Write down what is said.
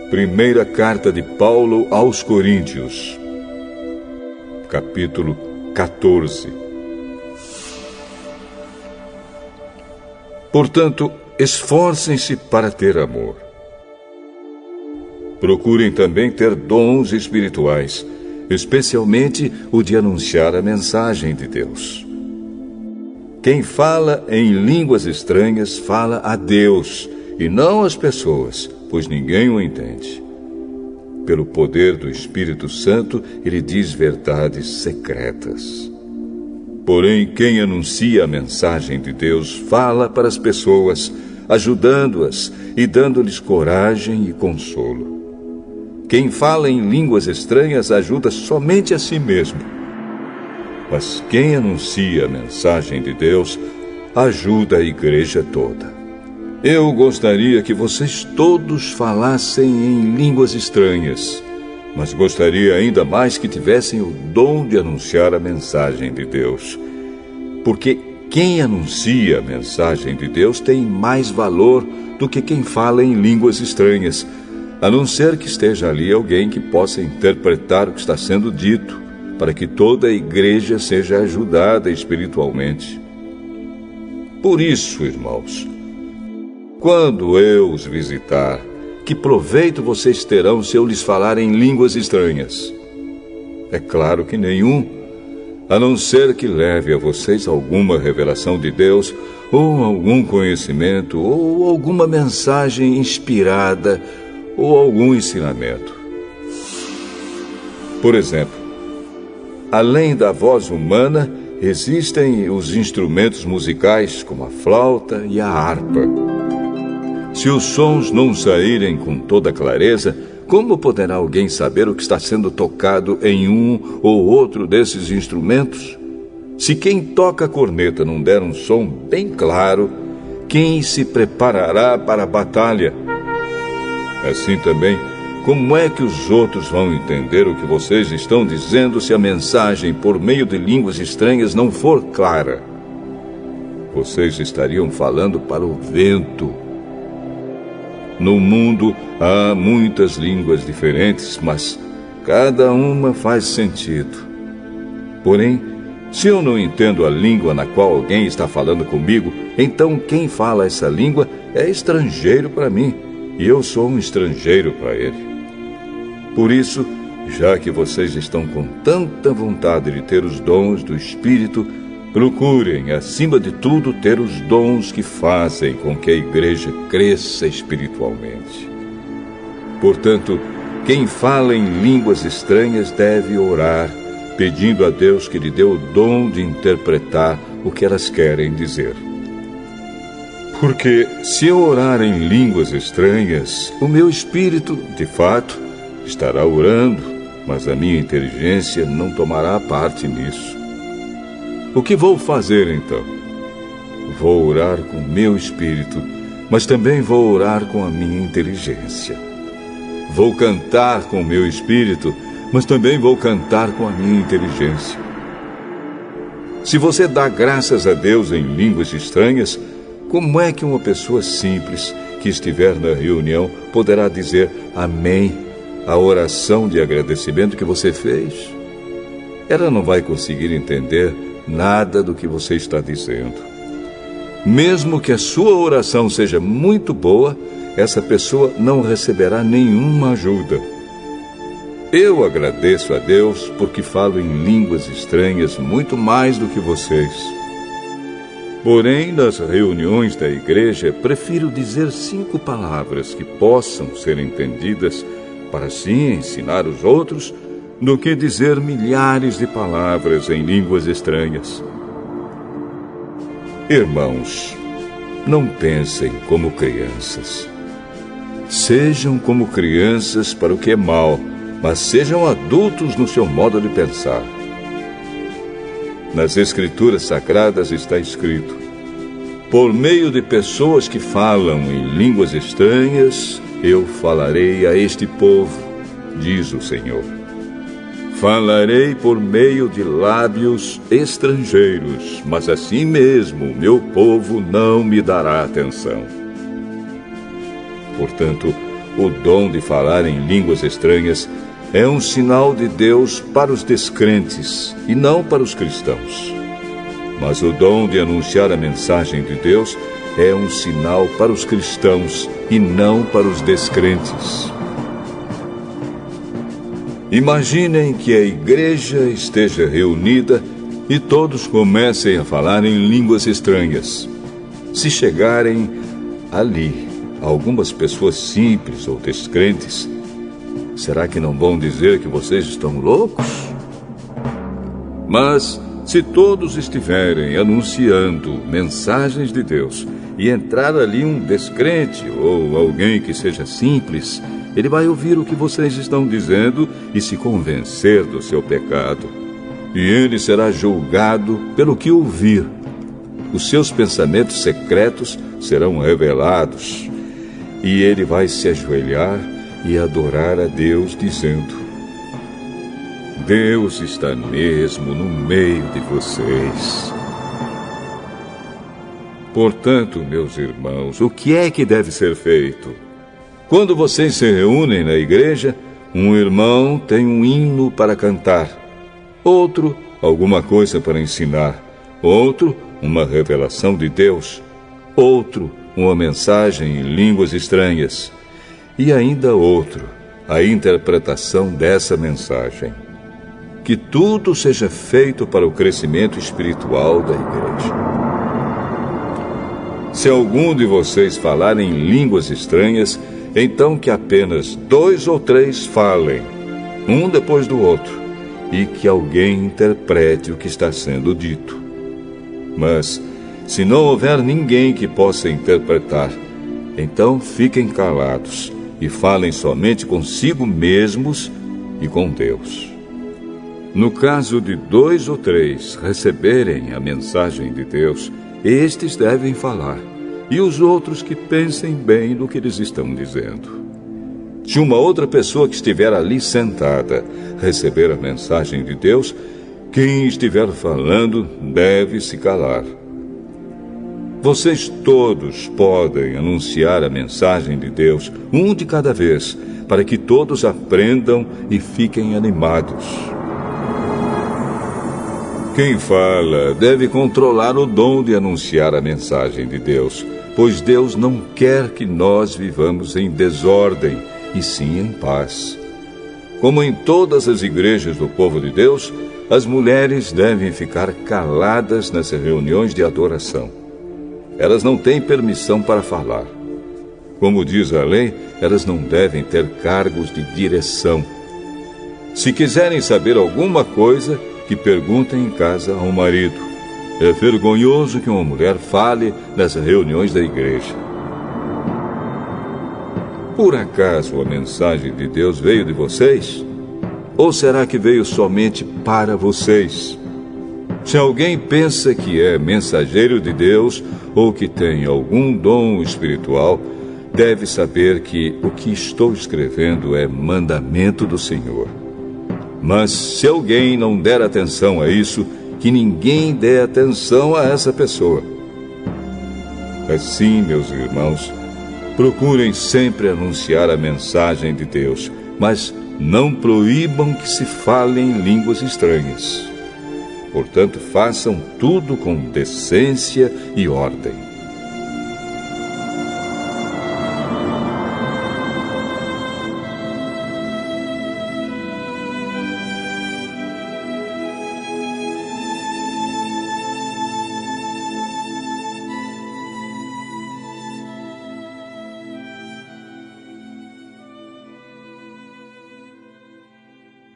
Primeira carta de Paulo aos Coríntios, capítulo 14. Portanto, esforcem-se para ter amor. Procurem também ter dons espirituais, especialmente o de anunciar a mensagem de Deus. Quem fala em línguas estranhas fala a Deus e não às pessoas, pois ninguém o entende. Pelo poder do Espírito Santo, ele diz verdades secretas. Porém, quem anuncia a mensagem de Deus fala para as pessoas, ajudando-as e dando-lhes coragem e consolo. Quem fala em línguas estranhas ajuda somente a si mesmo. Mas quem anuncia a mensagem de Deus ajuda a igreja toda. Eu gostaria que vocês todos falassem em línguas estranhas, mas gostaria ainda mais que tivessem o dom de anunciar a mensagem de Deus. Porque quem anuncia a mensagem de Deus tem mais valor do que quem fala em línguas estranhas, a não ser que esteja ali alguém que possa interpretar o que está sendo dito, para que toda a igreja seja ajudada espiritualmente. Por isso, irmãos, quando eu os visitar, que proveito vocês terão se eu lhes falar em línguas estranhas? É claro que nenhum, a não ser que leve a vocês alguma revelação de Deus, ou algum conhecimento, ou alguma mensagem inspirada, ou algum ensinamento. Por exemplo, além da voz humana, existem os instrumentos musicais, como a flauta e a harpa. Se os sons não saírem com toda clareza, como poderá alguém saber o que está sendo tocado em um ou outro desses instrumentos? Se quem toca a corneta não der um som bem claro, quem se preparará para a batalha? Assim também, como é que os outros vão entender o que vocês estão dizendo se a mensagem por meio de línguas estranhas não for clara? Vocês estariam falando para o vento. No mundo há muitas línguas diferentes, mas cada uma faz sentido. Porém, se eu não entendo a língua na qual alguém está falando comigo, então quem fala essa língua é estrangeiro para mim, e eu sou um estrangeiro para ele. Por isso, já que vocês estão com tanta vontade de ter os dons do Espírito, procurem, acima de tudo, ter os dons que fazem com que a igreja cresça espiritualmente. Portanto, quem fala em línguas estranhas deve orar, pedindo a Deus que lhe dê o dom de interpretar o que elas querem dizer. Porque se eu orar em línguas estranhas, o meu espírito, de fato, estará orando, mas a minha inteligência não tomará parte nisso. O que vou fazer então? Vou orar com o meu espírito, mas também vou orar com a minha inteligência. Vou cantar com o meu espírito, mas também vou cantar com a minha inteligência. Se você dá graças a Deus em línguas estranhas, como é que uma pessoa simples que estiver na reunião poderá dizer amém à oração de agradecimento que você fez? Ela não vai conseguir entender nada do que você está dizendo. Mesmo que a sua oração seja muito boa, essa pessoa não receberá nenhuma ajuda. Eu agradeço a Deus porque falo em línguas estranhas muito mais do que vocês. Porém, nas reuniões da igreja, prefiro dizer 5 palavras que possam ser entendidas para assim ensinar os outros, do que dizer milhares de palavras em línguas estranhas. Irmãos, não pensem como crianças. Sejam como crianças para o que é mal, mas sejam adultos no seu modo de pensar. Nas Escrituras Sagradas está escrito: por meio de pessoas que falam em línguas estranhas, eu falarei a este povo, diz o Senhor. Falarei por meio de lábios estrangeiros, mas assim mesmo meu povo não me dará atenção. Portanto, o dom de falar em línguas estranhas é um sinal de Deus para os descrentes e não para os cristãos. Mas o dom de anunciar a mensagem de Deus é um sinal para os cristãos e não para os descrentes. Imaginem que a igreja esteja reunida e todos comecem a falar em línguas estranhas. Se chegarem ali algumas pessoas simples ou descrentes, será que não vão dizer que vocês estão loucos? Mas se todos estiverem anunciando mensagens de Deus e entrar ali um descrente ou alguém que seja simples, ele vai ouvir o que vocês estão dizendo e se convencer do seu pecado. E ele será julgado pelo que ouvir. Os seus pensamentos secretos serão revelados. E ele vai se ajoelhar e adorar a Deus, dizendo: Deus está mesmo no meio de vocês. Portanto, meus irmãos, o que é que deve ser feito? Quando vocês se reúnem na igreja, um irmão tem um hino para cantar, outro, alguma coisa para ensinar, outro, uma revelação de Deus, outro, uma mensagem em línguas estranhas, e ainda outro, a interpretação dessa mensagem. Que tudo seja feito para o crescimento espiritual da igreja. Se algum de vocês falar em línguas estranhas, então que apenas 2 ou 3 falem, um depois do outro, e que alguém interprete o que está sendo dito. Mas, se não houver ninguém que possa interpretar, então fiquem calados e falem somente consigo mesmos e com Deus. No caso de 2 ou 3 receberem a mensagem de Deus, estes devem falar, e os outros que pensem bem no que eles estão dizendo. Se uma outra pessoa que estiver ali sentada receber a mensagem de Deus, quem estiver falando deve se calar. Vocês todos podem anunciar a mensagem de Deus, um de cada vez, para que todos aprendam e fiquem animados. Quem fala deve controlar o dom de anunciar a mensagem de Deus, pois Deus não quer que nós vivamos em desordem, e sim em paz. Como em todas as igrejas do povo de Deus, as mulheres devem ficar caladas nas reuniões de adoração. Elas não têm permissão para falar. Como diz a lei, elas não devem ter cargos de direção. Se quiserem saber alguma coisa, que perguntem em casa ao marido. É vergonhoso que uma mulher fale nas reuniões da igreja. Por acaso a mensagem de Deus veio de vocês? Ou será que veio somente para vocês? Se alguém pensa que é mensageiro de Deus ou que tem algum dom espiritual, deve saber que o que estou escrevendo é mandamento do Senhor. Mas se alguém não der atenção a isso, que ninguém dê atenção a essa pessoa. Assim, meus irmãos, procurem sempre anunciar a mensagem de Deus, mas não proíbam que se falem línguas estranhas. Portanto, façam tudo com decência e ordem.